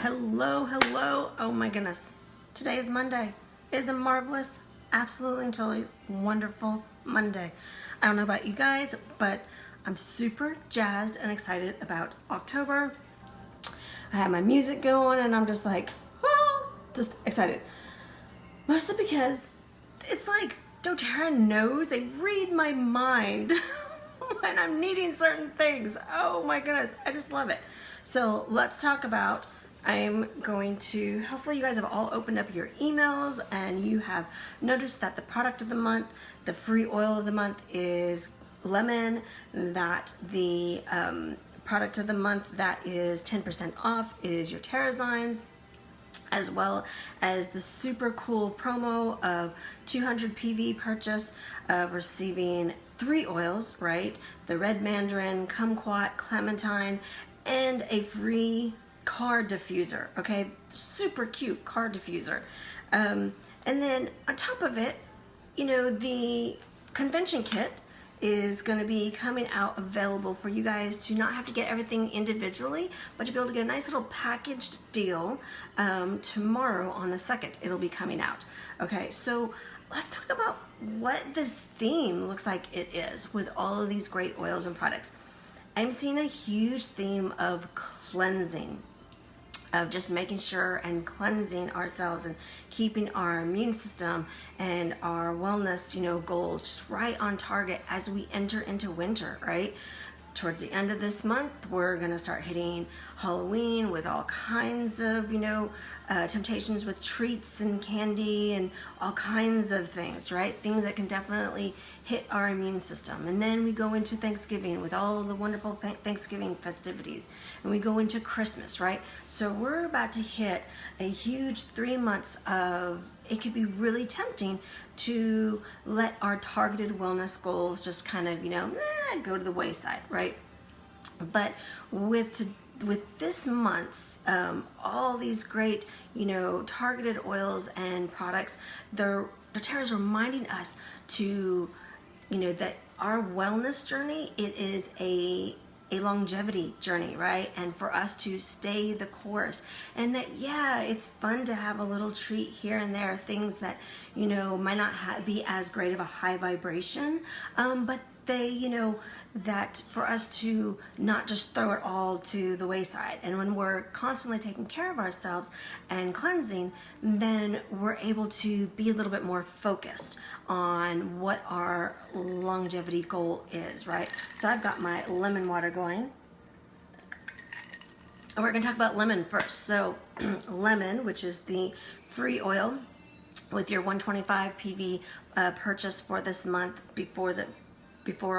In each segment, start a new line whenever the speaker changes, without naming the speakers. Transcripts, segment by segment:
Hello, hello. Oh my goodness. Today is Monday. It is a marvelous, absolutely and totally wonderful Monday. I don't know about you guys, but I'm super jazzed and excited about October. I have my music going and I'm just like, just excited. Mostly because it's like doTERRA knows, they read my mind when I'm needing certain things. Oh my goodness, I just love it. So let's talk about, I'm going to, hopefully you guys have all opened up your emails and you have noticed that the product of the month, the free oil of the month is lemon, that the product of the month that is 10% off is your Terrazymes, as well as the super cool promo of 200 PV purchase of receiving 3 oils, right? The red mandarin, kumquat, clementine, and a free car diffuser, okay? Super cute car diffuser. And then on top of it, you know, the convention kit is going to be coming out available for you guys to not have to get everything individually, but to be able to get a nice little packaged deal tomorrow on the 2nd. It'll be coming out. Okay, so let's talk about what this theme looks like it is with all of these great oils and products. I'm seeing a huge theme of cleansing, of just making sure and cleansing ourselves and keeping our immune system and our wellness, goals just right on target as we enter into winter, right? Towards the end of this month, we're gonna start hitting Halloween with all kinds of, temptations with treats and candy and all kinds of things, right? Things that can definitely hit our immune system. And then we go into Thanksgiving with all the wonderful Thanksgiving festivities. And we go into Christmas, right? So we're about to hit a huge 3 months of, it could be really tempting to let our targeted wellness goals just kind of, go to the wayside, right? But with this month's all these great, targeted oils and products, doTERRA is reminding us to, that our wellness journey, it is a longevity journey, right? And for us to stay the course, and that, yeah, it's fun to have a little treat here and there, things that, might not be as great of a high vibration, but they, that for us to not just throw it all to the wayside. And when we're constantly taking care of ourselves and cleansing, then we're able to be a little bit more focused on what our longevity goal is, right? So I've got my lemon water going. And we're gonna talk about lemon first. So lemon, which is the free oil with your 125 PV purchase for this month before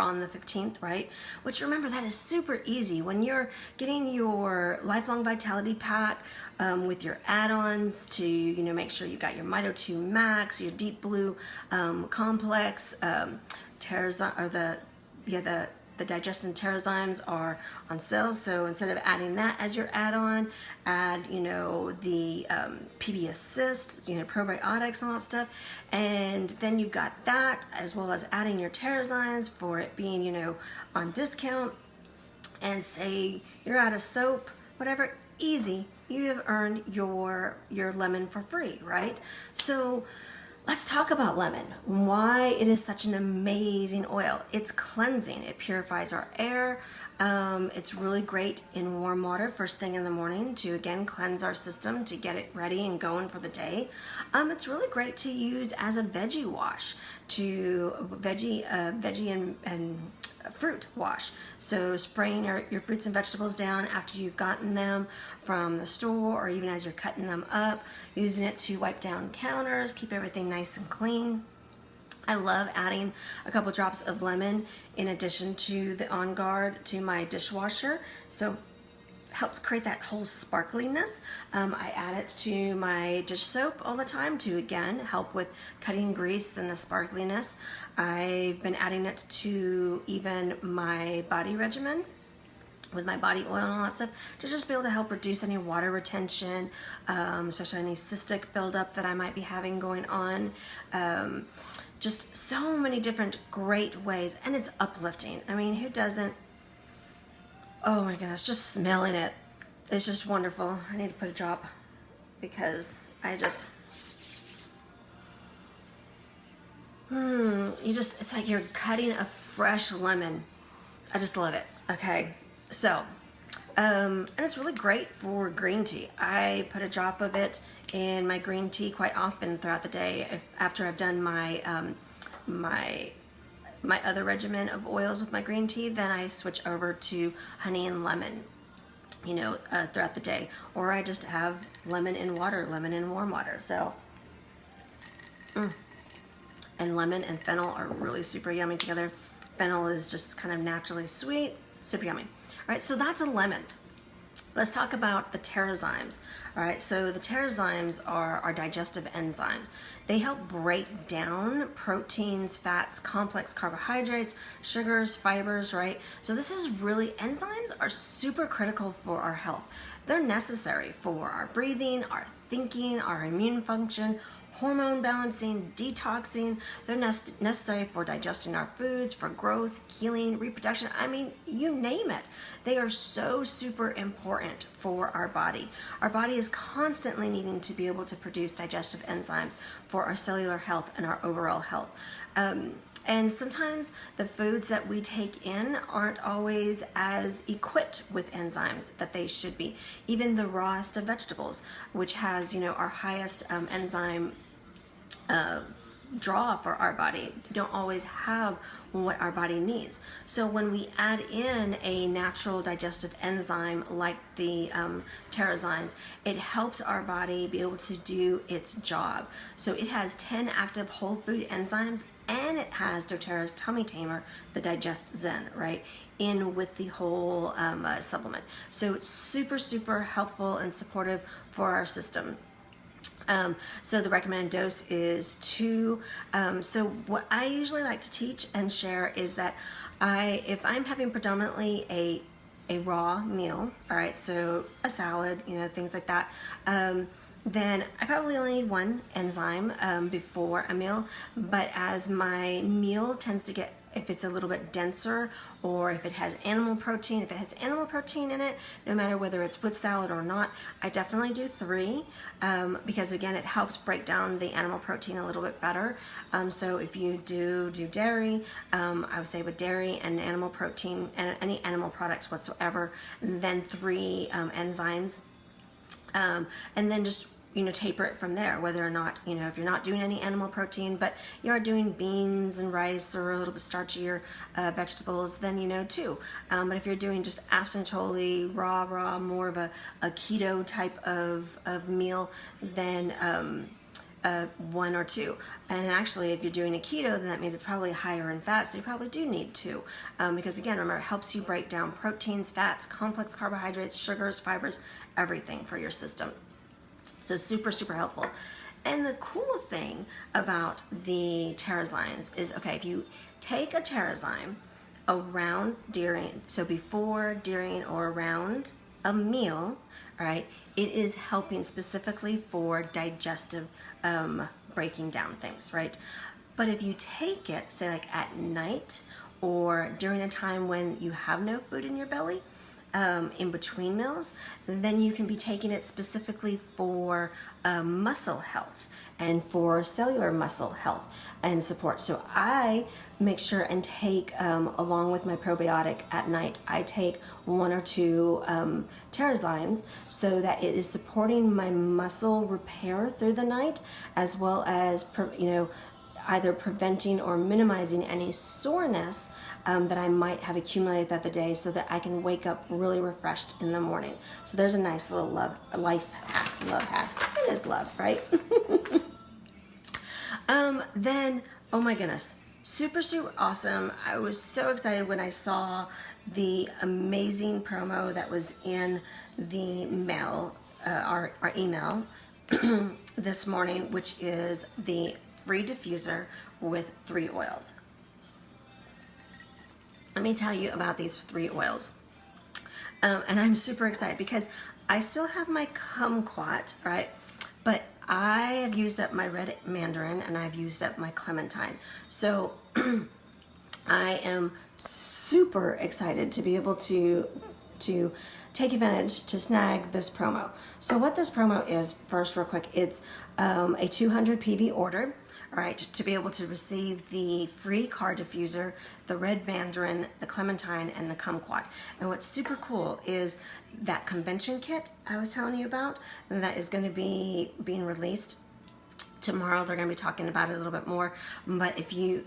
on the 15th, right? Which, remember, that is super easy. When you're getting your Lifelong Vitality Pack with your add-ons to, make sure you've got your Mito 2 Max, your Deep Blue Complex, the Digestion Terrazymes are on sale. So instead of adding that as your add-on, add, the PB Assist, probiotics and all that stuff. And then you've got that as well as adding your Terrazymes for it being, on discount. And say you're out of soap, whatever, easy. You have earned your lemon for free, right? So let's talk about lemon, why it is such an amazing oil. It's cleansing, it purifies our air. It's really great in warm water first thing in the morning to, again, cleanse our system, to get it ready and going for the day. It's really great to use as a veggie wash, veggie and fruit wash. So spraying your fruits and vegetables down after you've gotten them from the store, or even as you're cutting them up, using it to wipe down counters, keep everything nice and clean. I love adding a couple drops of lemon in addition to the On Guard to my dishwasher. So helps create that whole sparkliness. I add it to my dish soap all the time to, again, help with cutting grease and the sparkliness. I've been adding it to even my body regimen with my body oil and all that stuff, to just be able to help reduce any water retention, especially any cystic buildup that I might be having going on. Just so many different great ways, and it's uplifting. I mean, who doesn't? Oh my goodness, just smelling it it's just wonderful. I need to put a drop because I just, it's like you're cutting a fresh lemon. I just love it. Okay, so, and it's really great for green tea. I put a drop of it in my green tea quite often throughout the day after I've done my my other regimen of oils with my green tea. Then I switch over to honey and lemon, you know, throughout the day, or I just have lemon in water, lemon in warm water. So, and lemon and fennel are really super yummy together. Fennel is just kind of naturally sweet, super yummy. All right, so that's a lemon. Let's talk about the Terrazymes. All right, so the Terrazymes are our digestive enzymes. They help break down proteins, fats, complex carbohydrates, sugars, fibers, right? So this is really, enzymes are super critical for our health. They're necessary for our breathing, our thinking, our immune function, hormone balancing, detoxing. They're necessary for digesting our foods, for growth, healing, reproduction. I mean, you name it. They are so super important for our body. Our body is constantly needing to be able to produce digestive enzymes for our cellular health and our overall health. And sometimes the foods that we take in aren't always as equipped with enzymes that they should be. Even the rawest of vegetables, which has, you know, our highest enzyme draw for our body, don't always have what our body needs. So when we add in a natural digestive enzyme like the Terrazymes, it helps our body be able to do its job. So it has 10 active whole food enzymes, and it has doTERRA's Tummy Tamer, the Digest Zen, right, in with the whole supplement. So it's super, super helpful and supportive for our system. So the recommended dose is 2. So what I usually like to teach and share is that if I'm having predominantly a raw meal, all right, so a salad, you know, things like that, then I probably only need 1 enzyme before a meal. But as my meal tends to get, if it's a little bit denser, or if it has animal protein, in it, no matter whether it's with salad or not, I definitely do 3, because again, it helps break down the animal protein a little bit better. So if you do dairy, I would say with dairy and animal protein and any animal products whatsoever, then 3 enzymes, and then just, you know, taper it from there, whether or not, you know, if you're not doing any animal protein, but you are doing beans and rice or a little bit starchier vegetables, then, you know, 2. But if you're doing just absolutely totally raw, more of a keto type of meal, then 1 or 2. And actually, if you're doing a keto, then that means it's probably higher in fat, so you probably do need 2. Because again, remember, it helps you break down proteins, fats, complex carbohydrates, sugars, fibers, everything for your system. So super, super helpful. And the cool thing about the Terrazymes is, okay, if you take a Terrazyme around, during, so before, during, or around a meal, all right, it is helping specifically for digestive breaking down things, right? But if you take it, say like at night or during a time when you have no food in your belly, in between meals, then you can be taking it specifically for muscle health and for cellular muscle health and support. So I make sure and take, along with my probiotic at night, I take 1 or 2 Terrazymes so that it is supporting my muscle repair through the night, as well as, you know, either preventing or minimizing any soreness that I might have accumulated throughout the day, so that I can wake up really refreshed in the morning. So there's a nice little life hack. It is love, right? Then, oh my goodness, super, super awesome. I was so excited when I saw the amazing promo that was in the mail, our email this morning, which is the free diffuser with 3 oils. Let me tell you about these 3 oils. And I'm super excited because I still have my kumquat, right? But I have used up my red mandarin and I've used up my clementine. So I am super excited to be able to take advantage to snag this promo. So what this promo is, first real quick, it's a 200 PV order, all right, to be able to receive the free car diffuser, the red mandarin, the clementine, and the kumquat. And what's super cool is that convention kit I was telling you about, that is going to be being released tomorrow. They're going to be talking about it a little bit more. But if you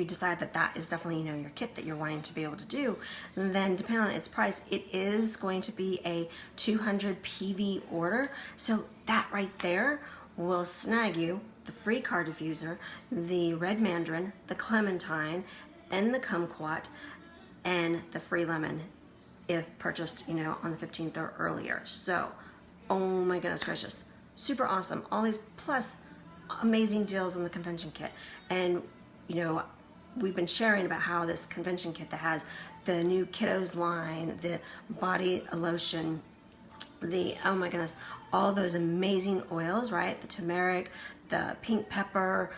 decide that that is definitely, your kit that you're wanting to be able to do, then depending on its price, it is going to be a 200 PV order. So that right there will snag you the free car diffuser, the red mandarin, the clementine, and the kumquat, and the free lemon if purchased, on the 15th or earlier. So, oh my goodness gracious, super awesome. All these plus amazing deals on the convention kit. And we've been sharing about how this convention kit that has the new kiddos line, the body lotion, oh my goodness, all those amazing oils, right? The turmeric, the pink pepper,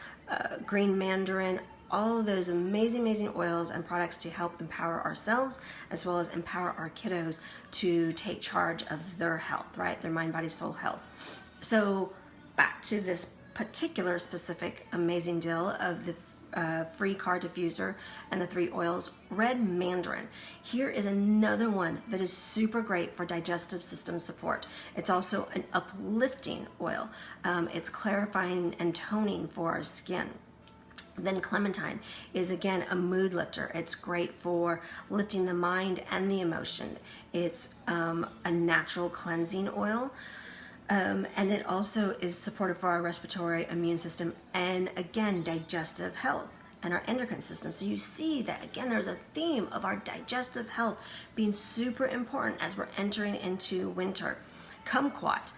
green mandarin, all of those amazing oils and products to help empower ourselves as well as empower our kiddos to take charge of their health, right? Their mind, body, soul health. So back to this particular specific amazing deal of the free car diffuser and the 3 oils, red mandarin. Here is another one that is super great for digestive system support. It's also an uplifting oil. It's clarifying and toning for our skin. Then clementine is again a mood lifter. It's great for lifting the mind and the emotion. It's a natural cleansing oil. And it also is supportive for our respiratory, immune system, and again, digestive health and our endocrine system. So you see that again, there's a theme of our digestive health being super important as we're entering into winter. Kumquat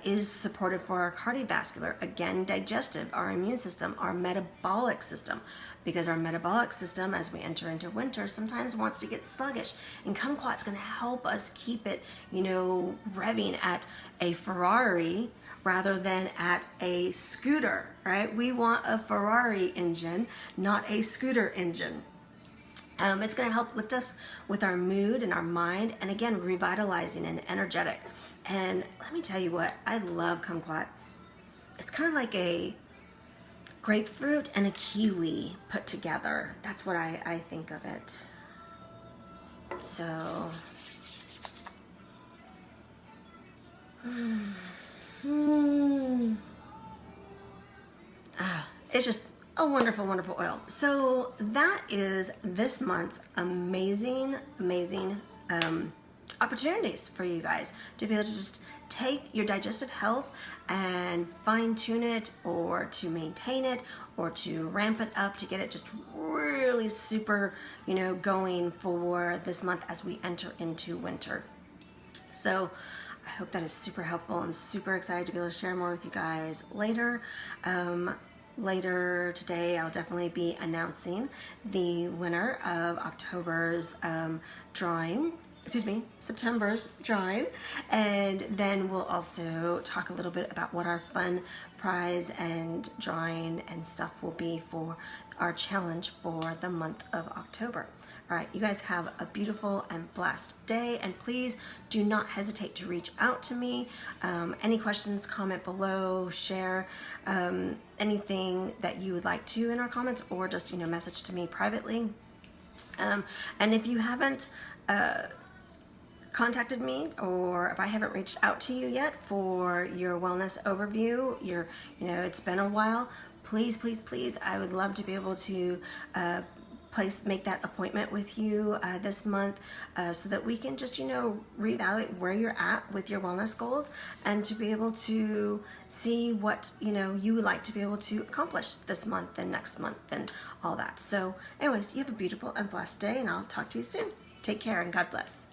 is supportive for our cardiovascular, again, digestive, our immune system, our metabolic system, because our metabolic system, as we enter into winter, sometimes wants to get sluggish, and kumquat's going to help us keep it, revving at a Ferrari rather than at a scooter, right? We want a Ferrari engine, not a scooter engine. It's going to help lift us with our mood and our mind, and again, revitalizing and energetic. And let me tell you what, I love kumquat. It's kind of like a grapefruit and a kiwi put together. That's what I think of it. So, it's just a wonderful oil. So that is this month's amazing opportunities for you guys to be able to just take your digestive health and fine tune it, or to maintain it, or to ramp it up to get it just really super, going for this month as we enter into winter. So I hope that is super helpful. I'm super excited to be able to share more with you guys later. Later today, I'll definitely be announcing the winner of September's drawing, and then we'll also talk a little bit about what our fun prize and drawing and stuff will be for our challenge for the month of October. All right, you guys have a beautiful and blessed day, and please do not hesitate to reach out to me. Any questions, comment below, share anything that you would like to in our comments, or just message to me privately. And if you haven't contacted me, or if I haven't reached out to you yet for your wellness overview, it's been a while, please, I would love to be able to make that appointment with you this month, so that we can just reevaluate where you're at with your wellness goals, and to be able to see what you would like to be able to accomplish this month and next month and all that. So anyways, you have a beautiful and blessed day, and I'll talk to you soon. Take care and God bless.